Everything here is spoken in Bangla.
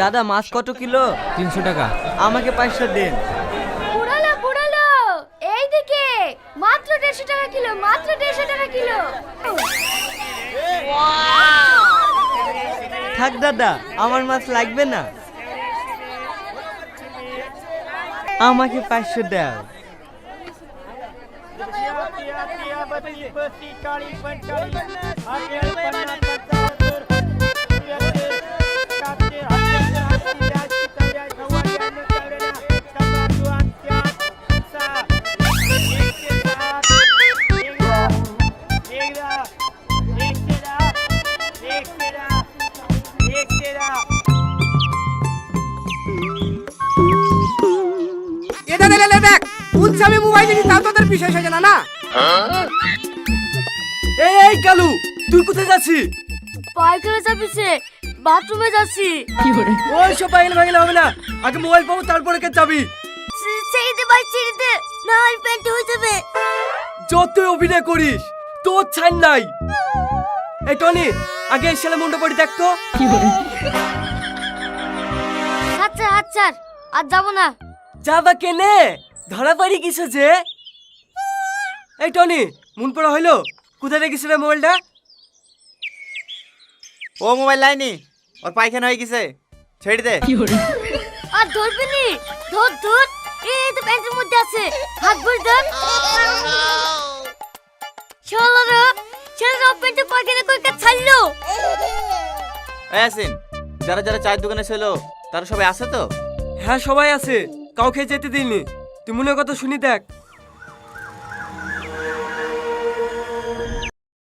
দাদা মাছ কত কিলো? 300 টাকা। আমাকে 500 দেন। পুরালো পুরালো এইদিকে মাত্র 150 টাকা কিলো, মাত্র 150 টাকা কিলো। থাক দাদা, আমার মাছ লাগবে না, আমাকে 500 দাও। এটা লে দেখ উৎসবে মোবাইল নিয়ে তাও তোদের বিষয় সাজে না না। এই কালু, তুই কোথায় যাচ্ছিস? পায়খানা যাবিছে, বাথরুমে যাচ্ছি। ওই সব পাগল পাগল হবে না, আগে মোবাইল পাবো তারপরে কে যাবি। ছেড়ে দে ভাই, ছেড়ে দে, না হয় পেন্ট হয়ে যাবে। যতই অভিনয় করিস তোর ছাড় নাই। এই টনি, আগে এই ছেলে মুন্ডো করে দেখতো। আচ্ছা আচ্ছা, আর যাবো না। যাবা কেনে? ধরা পড়ি কিছু যে। এই টনি, মন পড়া হইলো? কোথায় রেখেছিল মোবাইলটা? ও মোবাইল লাইনি, ওর পায়খানা হয়ে গেছে, ছেড়ে দে। আর ধরবি নি, ধর ধর, এই তো প্যান্টের মধ্যে আছে, হাত ভরে ধর। ছেলেরা ছেলেরা প্যান্টে পায়খানা করে ছাড়লো। এই আসিন, যারা যারা চায়ের দোকানে ছিল তারা সবাই আছে তো? হ্যাঁ সবাই আছে, কাউকে যেতে দিইনি। তুই মনের কথা শুনি দেখ।